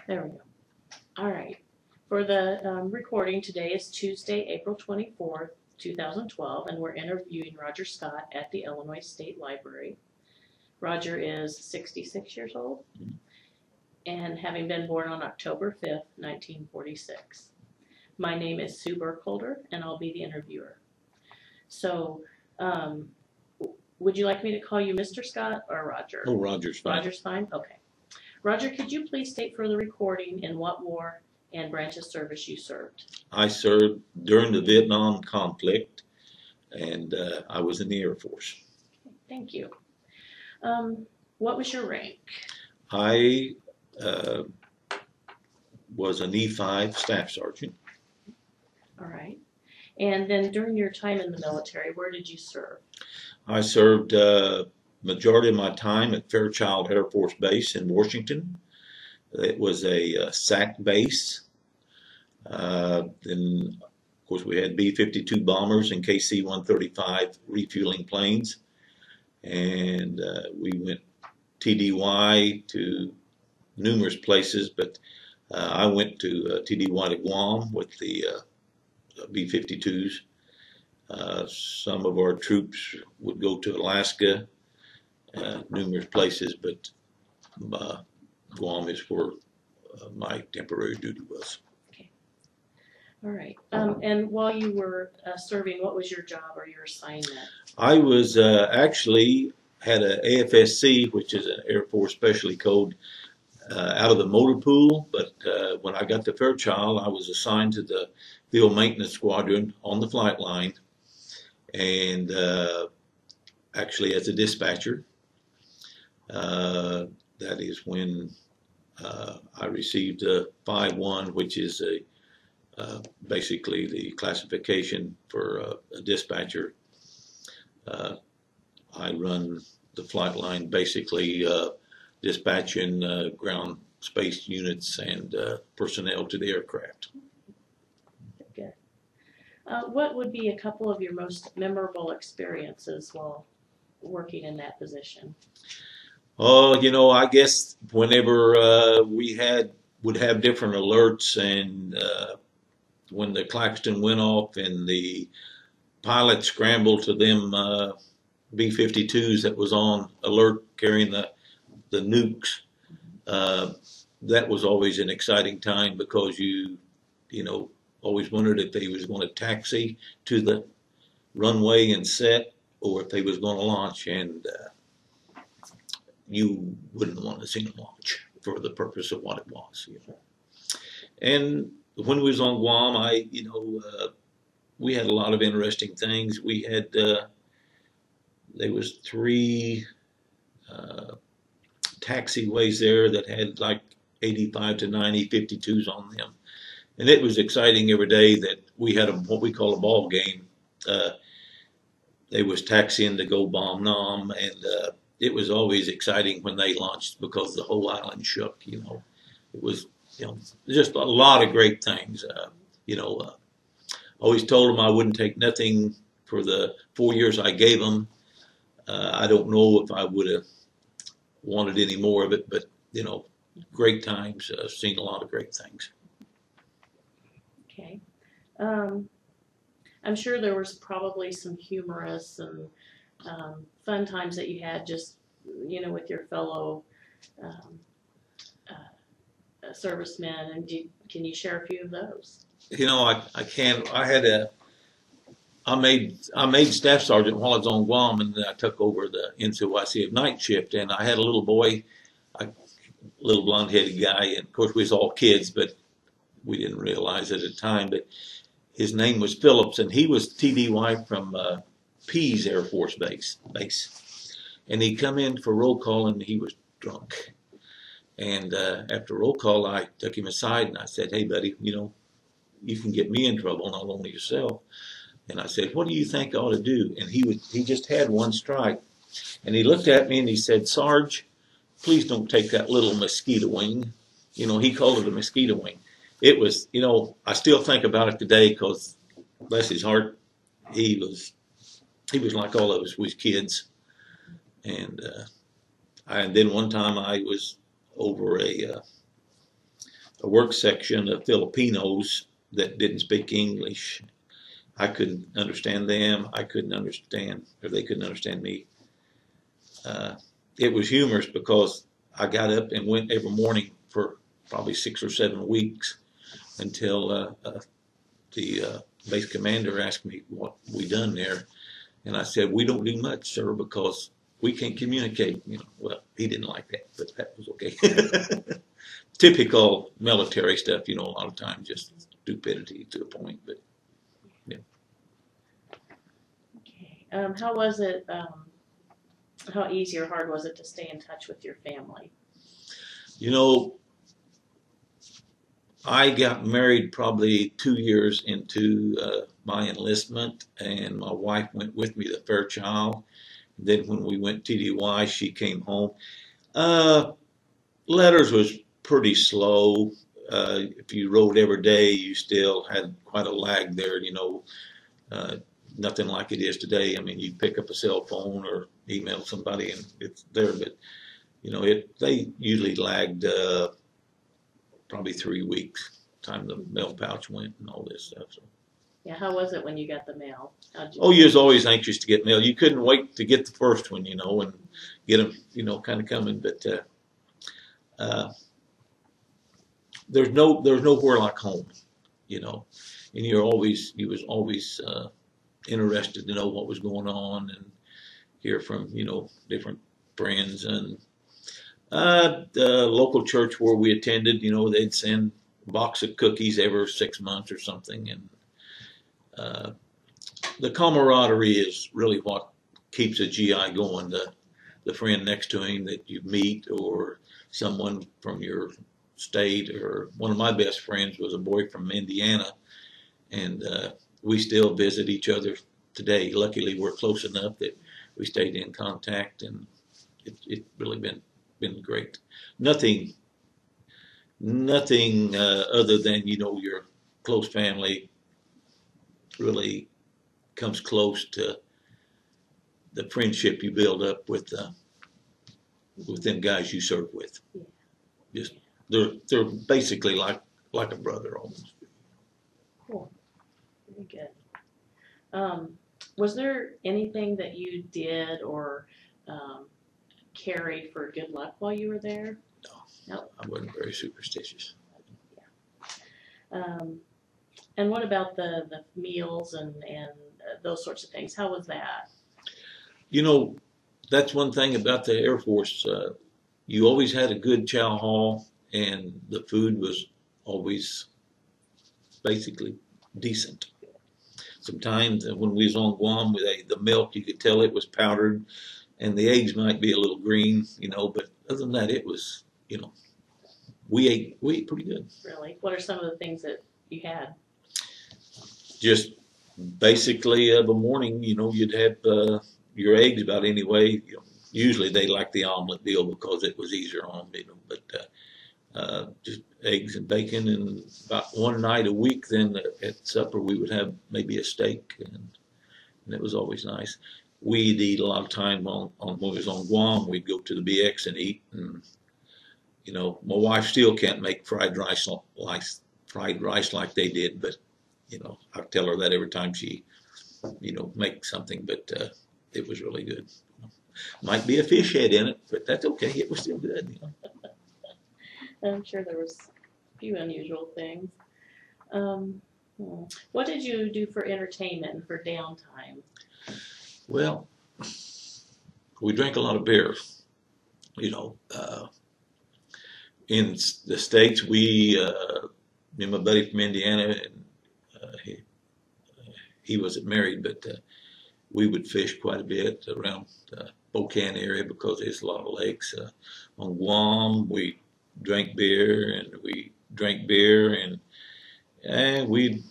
There we go. All right. For the recording, today is Tuesday, April 24th, 2012, and we're interviewing Roger Scott at the Illinois State Library. Roger is 66 years old and having been born on October 5th, 1946. My name is Sue Burkholder, and I'll be the interviewer. So, would you like me to call you Mr. Scott or Roger? Oh, Roger's fine. Roger's fine? Okay. Roger, could you please state for the recording in what war and branch of service you served? I served during the Vietnam conflict, and I was in the Air Force. Thank you. What was your rank? I was an E5 staff sergeant. All right. And then during your time in the military, where did you serve? I served majority of my time at Fairchild Air Force Base in Washington. It was a SAC base. Then, of course, we had B-52 bombers and KC-135 refueling planes. And we went TDY to numerous places, but I went to TDY to Guam with the B-52s. Some of our troops would go to Alaska, numerous places, but Guam is where my temporary duty was. Okay. All right. And while you were serving, what was your job or your assignment? I was actually had a AFSC, which is an Air Force Specialty Code, out of the motor pool, but when I got to Fairchild, I was assigned to the Field Maintenance Squadron on the flight line, and actually as a dispatcher. That is when I received a 5-1, which is basically the classification for a dispatcher. I run the flight line basically dispatching ground space units and personnel to the aircraft. Good. What would be a couple of your most memorable experiences while working in that position? Oh, you know, I guess whenever we would have different alerts, and when the klaxon went off and the pilot scrambled to them B-52s that was on alert carrying the nukes, that was always an exciting time because you know, always wondered if they was going to taxi to the runway and set, or if they was going to launch, and you wouldn't want to see them launch for the purpose of what it was. You know. And when we was on Guam, we had a lot of interesting things. We had there was 3 taxiways there that had like 85 to 90 52s on them, and it was exciting every day that we had what we call a ball game. They was taxiing to go bomb Nam, and it was always exciting when they launched because the whole island shook. You know, it was just a lot of great things. Always told them I wouldn't take nothing for the 4 years I gave them. I don't know if I would have wanted any more of it, but great times. Seen a lot of great things. Okay. I'm sure there was probably some humorous and fun times that you had just, with your fellow servicemen, and can you share a few of those? I can. I made staff sergeant while I was on Guam, and then I took over the NCOIC of night shift, and I had a little boy, a little blonde-headed guy, and of course we was all kids, but we didn't realize it at the time, but his name was Phillips, and he was TDY from Pease Air Force Base. And he come in for roll call, and he was drunk. And after roll call, I took him aside, and I said, "Hey, buddy, you can get me in trouble, not only yourself." And I said, "What do you think I ought to do?" And he just had one strike. And he looked at me and he said, "Sarge, please don't take that little mosquito wing." He called it a mosquito wing. It was, I still think about it today because, bless his heart, he was like all of us was kids. And then one time I was over a work section of Filipinos that didn't speak English. I couldn't understand them. I couldn't understand, or they couldn't understand me. Uh, it was humorous because I got up and went every morning for probably 6 or 7 weeks until the base commander asked me what we done there, and I said we don't do much, sir, because we can't communicate. Well, he didn't like that, but that was okay. Typical military stuff, a lot of times just stupidity to a point, but yeah. Okay. How was it? How easy or hard was it to stay in touch with your family? I got married probably 2 years into my enlistment, and my wife went with me to Fairchild. Then when we went TDY, she came home. Letters was pretty slow. If you wrote every day, you still had quite a lag there. Nothing like it is today. I mean, you pick up a cell phone or email somebody and it's there, but they usually lagged probably 3 weeks time the mail pouch went and all this stuff. So. Yeah, how was it when you got the mail? You was always anxious to get mail. You couldn't wait to get the first one, and get them, kind of coming. But there's nowhere like home, and you was always interested to know what was going on and hear from different friends. And the local church where we attended, they'd send a box of cookies every 6 months or something, and the camaraderie is really what keeps a GI going. The friend next to him that you meet, or someone from your state, or one of my best friends was a boy from Indiana, and we still visit each other today. Luckily, we're close enough that we stayed in contact, and it's really been great. Nothing other than your close family really comes close to the friendship you build up with them guys you serve with. Just they're basically like a brother almost. Cool. Very good. Was there anything that you did or carried for good luck while you were there? No. I wasn't very superstitious. And what about the meals and those sorts of things? How was that? That's one thing about the Air Force. You always had a good chow hall, and the food was always basically decent. Sometimes when we was on Guam, the milk, you could tell it was powdered, and the eggs might be a little green, but other than that, it was, we ate pretty good. Really? What are some of the things that you had? Just basically of a morning, you'd have your eggs about any way. Usually they like the omelet deal because it was easier on them, but just eggs and bacon. And about one night a week, then at supper we would have maybe a steak, and it was always nice. We'd eat a lot of time when we was on Guam. We'd go to the BX and eat, and my wife still can't make fried rice like they did, but I tell her that every time she makes something, but it was really good. Might be a fish head in it, but that's okay. It was still good. I'm sure there was a few unusual things. What did you do for entertainment and for downtime? Well, we drank a lot of beer. In the States, me and my buddy from Indiana, and he wasn't married, but we would fish quite a bit around the Spokane area because there's a lot of lakes. On Guam, we drank beer, and we'd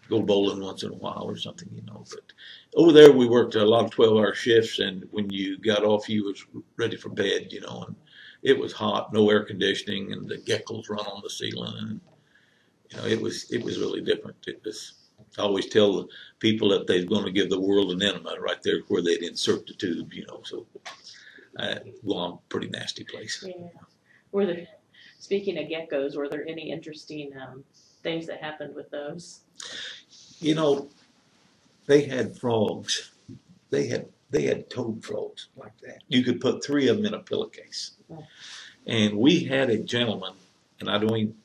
go bowling once in a while or something, But over there, we worked a lot of 12-hour shifts, and when you got off, you was ready for bed, and it was hot, no air conditioning, and the geckos run on the ceiling, and it was really different. I always tell the people that they're going to give the world an enema right there where they'd insert the tube, So Guam, pretty nasty place. Yeah. Were there Speaking of geckos, were there any interesting things that happened with those? You know, they had frogs. They had toad frogs like that. You could put 3 of them in a pillowcase. Oh. And we had a gentleman, and I can't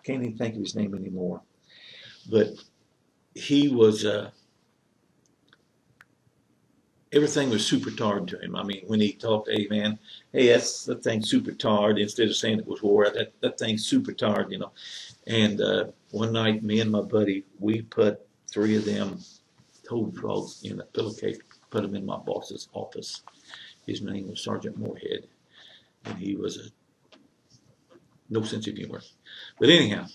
even think of his name anymore, but he was everything was super tarred to him. I mean, when he talked, hey man, hey, that thing's super tarred, instead of saying it was wore, that thing's super tarred, you know. And one night, me and my buddy, we put 3 of them toad frogs in a pillowcase, put them in my boss's office. His name was Sergeant Moorhead, and he was no sense of humor. But anyhow,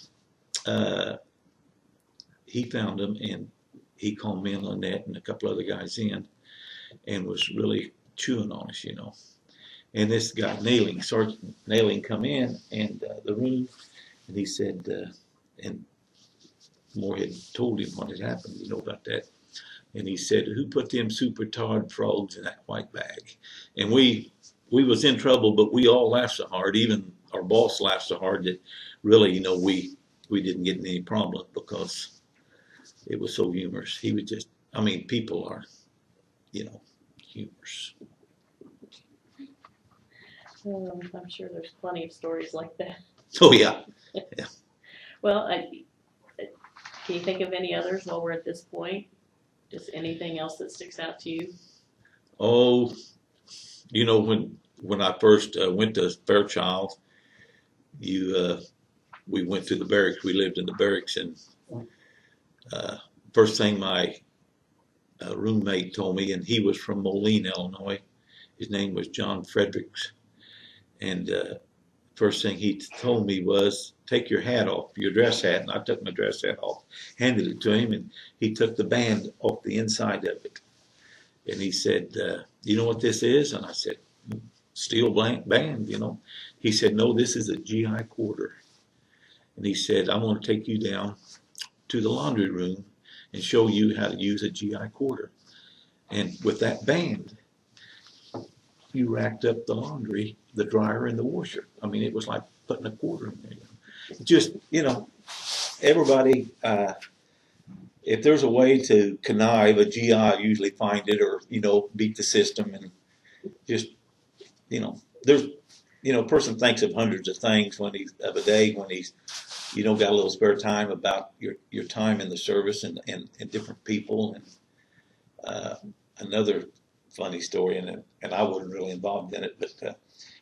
he found them, and he called me and Lynette and a couple other guys in, and was really chewing on us, you know. And this guy, Sergeant Nailing, come in and the room, and he said, and Moorhead told him what had happened, you know, about that. And he said, who put them super tarred frogs in that white bag? And we was in trouble, but we all laughed so hard, even our boss laughed so hard that really, you know, we didn't get in any problem because it was so humorous. He was just, I mean, people are, you know, humorous. I'm sure there's plenty of stories like that. Oh yeah. Well, can you think of any others while we're at this point? Just anything else that sticks out to you? Oh, you know, when I first went to Fairchild, we went to the barracks. We lived in the barracks, and first thing my roommate told me, and he was from Moline, Illinois. His name was John Fredericks, and first thing he told me was, take your hat off, your dress hat. And I took my dress hat off, handed it to him, and he took the band off the inside of it. And he said, you know what this is? And I said, steel band, you know. He said, no, this is a GI quarter. And he said, I'm going to take you down to the laundry room and show you how to use a GI quarter. And with that band, you racked up the laundry, the dryer, and the washer. I mean, it was like putting a quarter in there. Just, you know, everybody, if there's a way to connive, a GI usually find it, or, you know, beat the system, and just, you know, there's, you know, a person thinks of hundreds of things of a day when he's, you know, got a little spare time about your time in the service and different people. And another funny story, and I wasn't really involved in it, but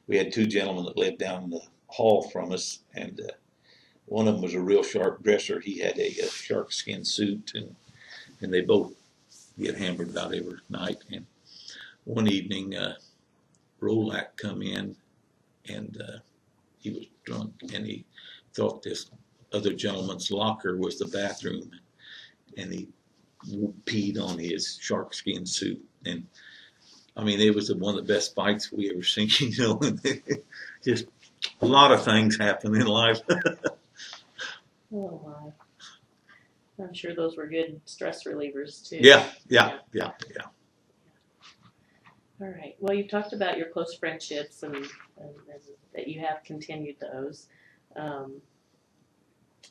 we had 2 gentlemen that lived down the hall from us, and one of them was a real sharp dresser. He had a shark skin suit, and they both get hammered about every night. And one evening, Rolak come in, and he was drunk, and he thought this other gentleman's locker was the bathroom, and he peed on his shark skin suit. And I mean, it was one of the best fights we ever seen, you know. Just a lot of things happen in life. Oh my. I'm sure those were good stress relievers too. Yeah. All right. Well, you've talked about your close friendships and that you have continued those.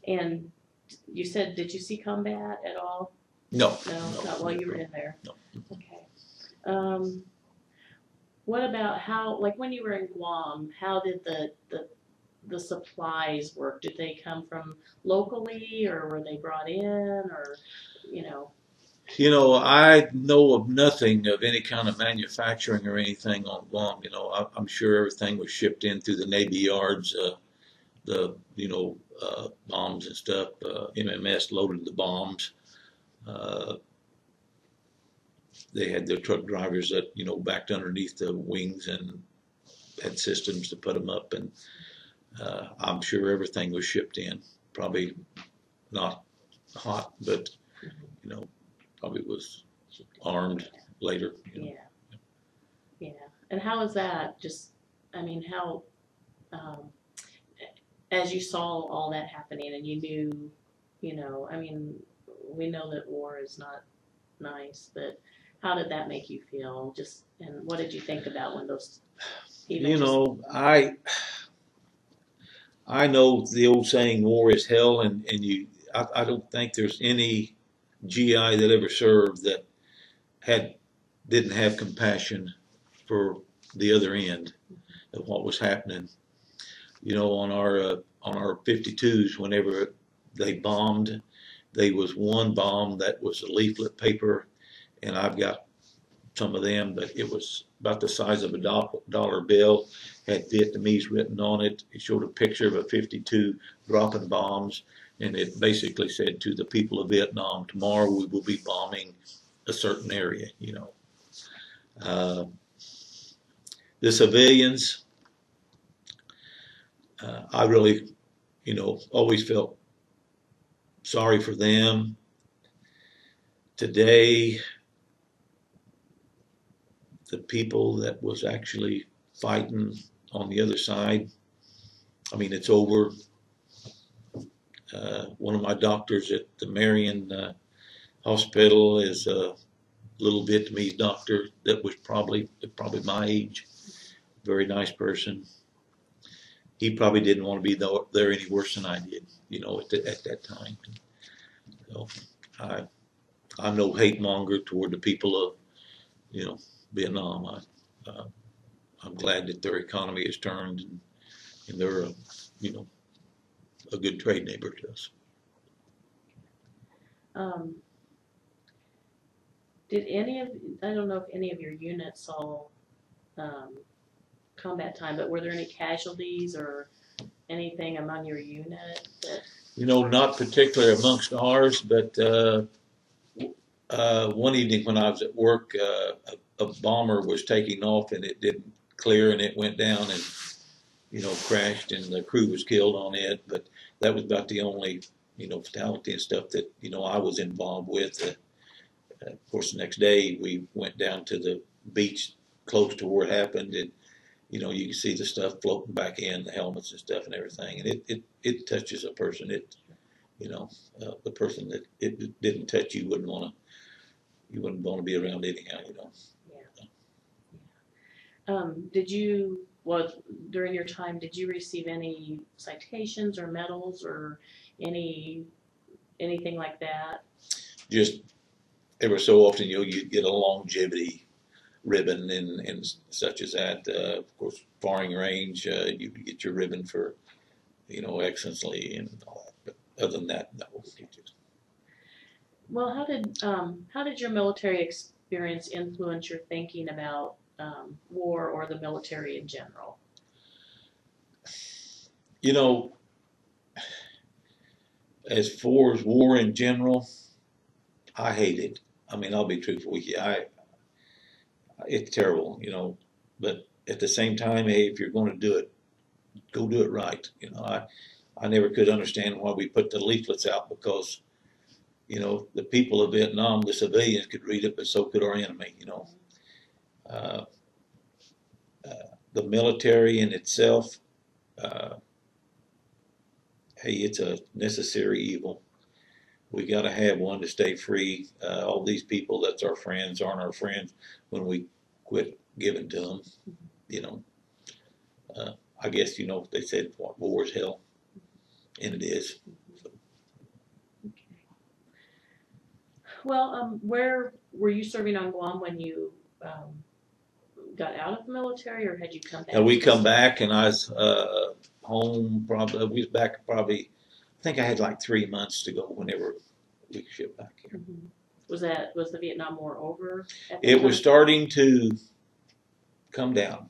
And you said, did you see combat at all? No, Not while you were in there. No. Okay. What about how, like when you were in Guam, how did the supplies work? Did they come from locally, or were they brought in, or, you know? You know, I know of nothing of any kind of manufacturing or anything on Guam. You know, I'm sure everything was shipped in through the Navy yards, bombs and stuff. MMS loaded the bombs. They had their truck drivers that, you know, backed underneath the wings and had systems to put them up. And I'm sure everything was shipped in. Probably not hot, but, you know, probably was armed later. You know. Yeah. And how is that? Just, I mean, how, as you saw all that happening and you knew, you know, I mean, we know that war is not nice, but how did that make you feel? Just, and what did you think about when those, You know, I know the old saying, war is hell, and I don't think there's any GI that ever served that had didn't have compassion for the other end of what was happening. You know, on our 52s, whenever they bombed, there was one bomb that was a leaflet paper, and I've got some of them, but it was about the size of a dollar bill, had Vietnamese written on it. It showed a picture of a 52 dropping bombs, and it basically said to the people of Vietnam, tomorrow we will be bombing a certain area, you know. The civilians, I really, you know, always felt sorry for them. Today, the people that was actually fighting on the other side, I mean, it's over. One of my doctors at the Marion Hospital is a little Vietnamese doctor that was probably my age. Very nice person. He probably didn't want to be there any worse than I did, you know, at that time. So I'm no hate monger toward the people of, you know, Vietnam. I'm glad that their economy has turned, and they're, you know, a good trade neighbor to us. Did any of, I don't know if any of your units saw combat time, but were there any casualties or anything among your unit that? You know, not particularly amongst ours, but one evening when I was at work, a bomber was taking off and it didn't clear and it went down and, you know, crashed and the crew was killed on it. But that was about the only, you know, fatality and stuff that, you know, I was involved with. Of course, the next day we went down to the beach close to where it happened, and you know you can see the stuff floating back in, the helmets and stuff and everything, and it touches a person. It, you know, the person that it didn't touch, you wouldn't want to be around anyhow, you know. Yeah. Did you, well, during your time, did you receive any citations or medals or anything like that? Just ever so often, you know, you get a longevity ribbon and such as that. Of course, firing range, you get your ribbon for, you know, excellency and all that. But other than that, no. Well, how did your military experience influence your thinking about war or the military in general? You know, as far as war in general, I hate it. I mean, I'll be truthful with you. It's terrible, you know. But at the same time, hey, if you're going to do it, go do it right. You know, I never could understand why we put the leaflets out because, you know, the people of Vietnam, the civilians could read it, but so could our enemy. You know, uh, the military in itself, hey, it's a necessary evil. We got to have one to stay free. All these people that's our friends aren't our friends when we quit giving to them. You know, I guess, you know, they said what, war is hell, and it is. So. Well, where were you serving on Guam when you got out of the military, or had you come back? And we come back, and I was home probably. We was back probably. I think I had like 3 months to go whenever we shipped back here. Mm-hmm. Was the Vietnam War over? It was starting to come down.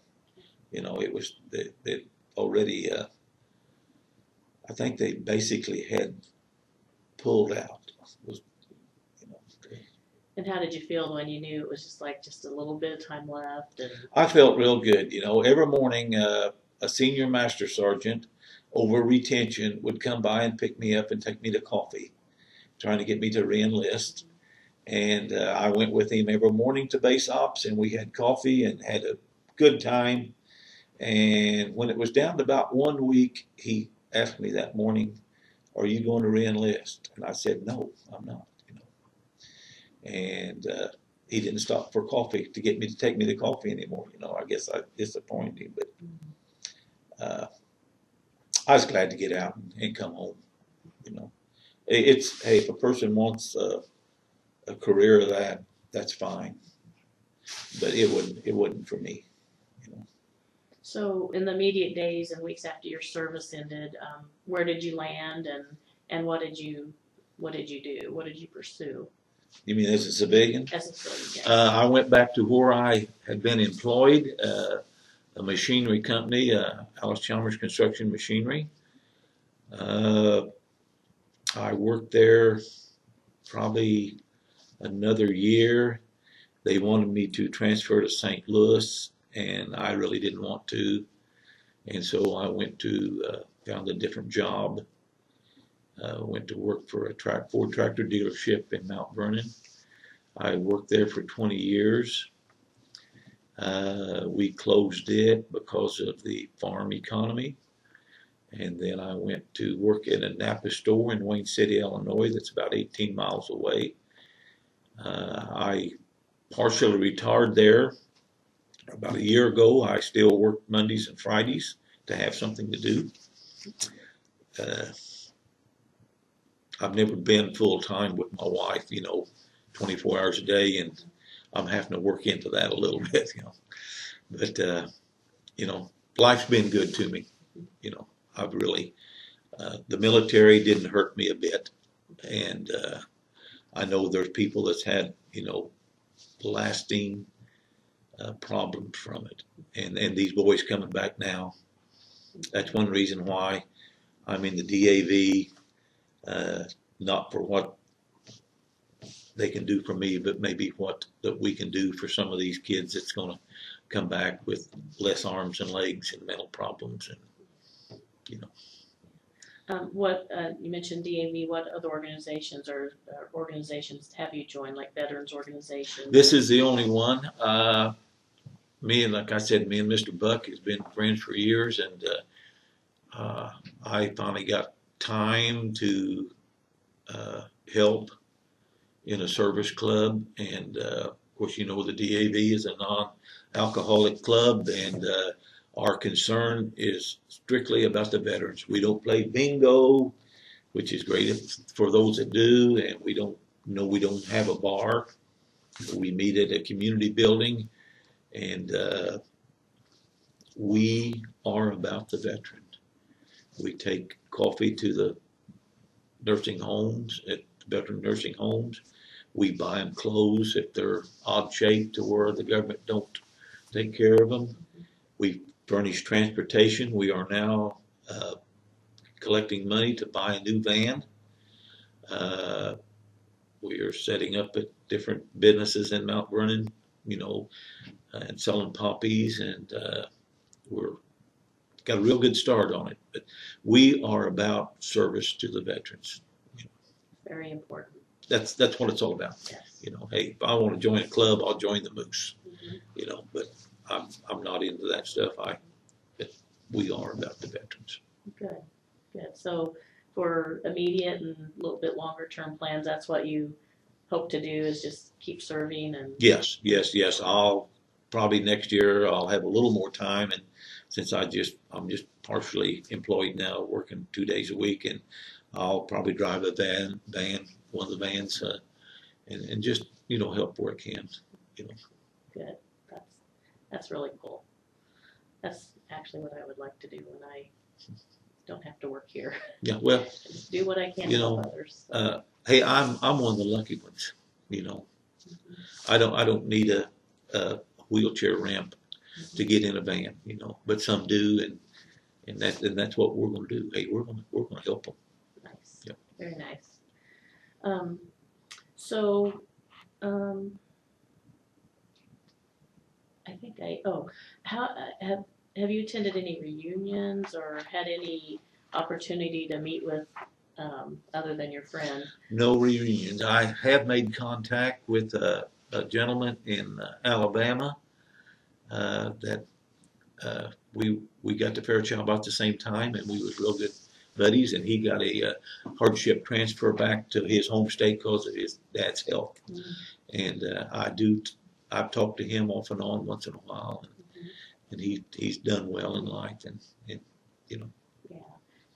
You know, it was they already. I think they basically had pulled out. Was, you know. And how did you feel when you knew it was just a little bit of time left? And I felt real good. You know, every morning a senior master sergeant over retention would come by and pick me up and take me to coffee, trying to get me to re-enlist. And I went with him every morning to base ops, and we had coffee and had a good time. And when it was down to about 1 week, he asked me that morning, "Are you going to re-enlist?" And I said, "No, I'm not." You know, and he didn't stop for coffee to get me to take me to coffee anymore. You know, I guess I disappointed him, but I was glad to get out and come home. You know, it's hey, if a person wants a career of that, that's fine. But it wouldn't for me. You know, So in the immediate days and weeks after your service ended, where did you land and what did you do? What did you pursue you mean as a civilian? as a civilian? I went back to where I had been employed, a machinery company, Allis-Chalmers Construction Machinery. I worked there probably another year. They wanted me to transfer to St. Louis, and I really didn't want to. And so I went to, found a different job. Went to work for a Ford tractor dealership in Mount Vernon. I worked there for 20 years. We closed it because of the farm economy. And then I went to work in a Napa store in Wayne City, Illinois, that's about 18 miles away. I partially retired there about a year ago. I still work Mondays and Fridays to have something to do. I've never been full time with my wife, 24 hours a day, and I'm having to work into that a little bit, But, life's been good to me. I've really, the military didn't hurt me a bit. And I know there's people that's had, lasting problems from it. And these boys coming back now, that's one reason why I'm in the DAV, not for what they can do for me, but maybe what that we can do for some of these kids that's going to come back with less arms and legs and mental problems. And, What you mentioned DAV. What other organizations or organizations have you joined, like veterans organizations? This is the only one. Like I said, me and Mr. Buck has been friends for years, and I finally got time to help in a service club. And of course, the DAV is a non-alcoholic club, and our concern is strictly about the veterans. We don't play bingo, which is great for those that do, and we don't have a bar. We meet at a community building, and we are about the veteran. We take coffee to the nursing homes, at veteran nursing homes. We buy them clothes if they're odd shaped to where the government don't take care of them. We furnish transportation. We are now collecting money to buy a new van. We are setting up at different businesses in Mount Vernon, and selling poppies, and we're got a real good start on it. But we are about service to the veterans. Very important. That's what it's all about. Yes. Hey, if I want to join a club, I'll join the Moose. Mm-hmm. But I'm not into that stuff. But we are about the veterans. Good. So for immediate and a little bit longer term plans, that's what you hope to do, is just keep serving and. Yes. I'll probably next year I'll have a little more time, and since I'm just partially employed now, working 2 days a week, and I'll probably drive a van, one of the vans, and just help where I can. Good. That's really cool. That's actually what I would like to do when I don't have to work here. Yeah, well, Just do what I can to help others. Hey, I'm one of the lucky ones. I don't need a wheelchair ramp to get in a van. But some do, and that's what we're going to do. Hey, we're going to help them. Nice. Yep. Very nice. I think how have you attended any reunions or had any opportunity to meet with other than your friend? No reunions. I have made contact with a gentleman in Alabama that we got to Fairchild about the same time, and we was real good buddies. And he got a hardship transfer back to his home state because of his dad's health. Mm-hmm. And I've talked to him off and on once in a while, and he's done well in life, and. Yeah.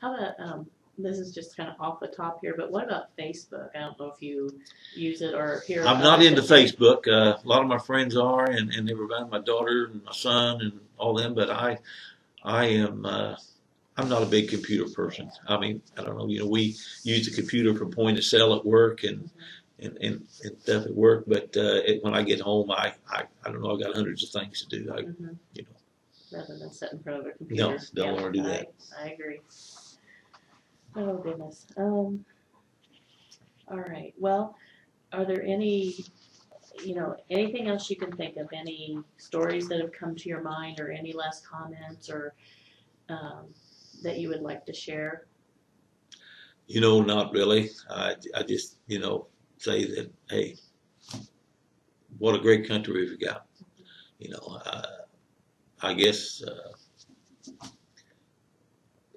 How about, this is just kind of off the top here, but what about Facebook? I don't know if you use it or hear. I'm not into Facebook. A lot of my friends are, and everybody, my daughter and my son and all them. But I am. I'm not a big computer person. I mean, I don't know. You know, we use the computer for point of sale at work and stuff at work. But when I get home, I don't know. I got hundreds of things to do. You know, Rather than sit in front of a computer. no, don't want to do that. I agree. Oh goodness. All right. Well, are there any, anything else you can think of? Any stories that have come to your mind, or any last comments, or that you would like to share? You know, not really. I just, say that, hey, what a great country we've got. You know, I guess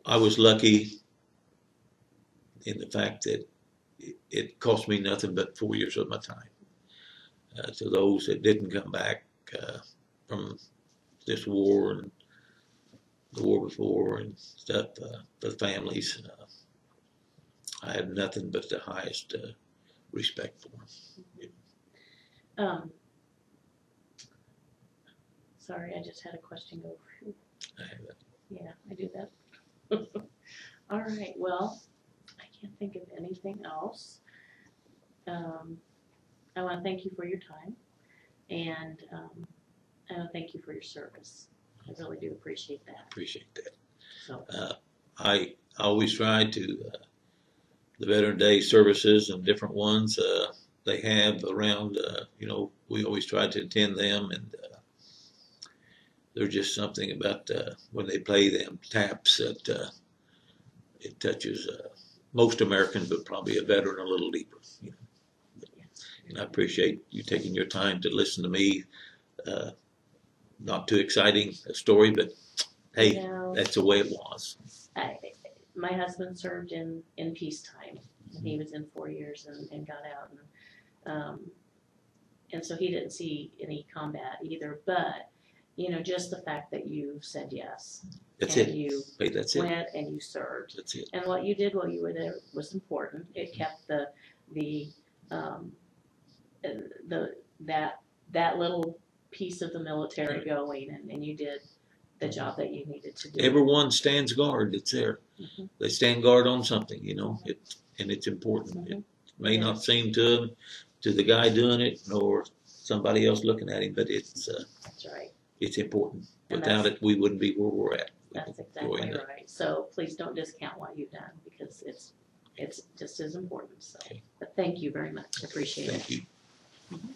I was lucky in the fact that it cost me nothing but 4 years of my time. To those that didn't come back from this war and the war before and stuff, the families, I have nothing but the highest respect for them. Sorry, I just had a question go. I have Yeah, I do that. All right, well, I can't think of anything else. I want to thank you for your time, and I want to thank you for your service. I really do appreciate that. appreciate that. So, I always try to, the Veteran Day services and different ones they have around, we always try to attend them, and there's just something about when they play them taps that it touches most Americans, but probably a veteran a little deeper. And I appreciate you taking your time to listen to me. Not too exciting a story, but hey, that's the way it was. My husband served in peacetime, and he was in 4 years and got out, and so he didn't see any combat either. But just the fact that you said yes, That's and it. you Hey, that's went it. and you served, That's it. and what you did while you were there was important. It kept that little piece of the military going, and you did the job that you needed to do. Everyone stands guard. It's there. Mm-hmm. They stand guard on something, and it's important. Mm-hmm. It may not seem to the guy doing it, nor somebody else looking at him, but it's That's right. It's important. And Without it, we wouldn't be where we're at. That's exactly right. So please don't discount what you've done, because it's just as important. So, Okay. but thank you very much. I appreciate it. Thank you. Mm-hmm.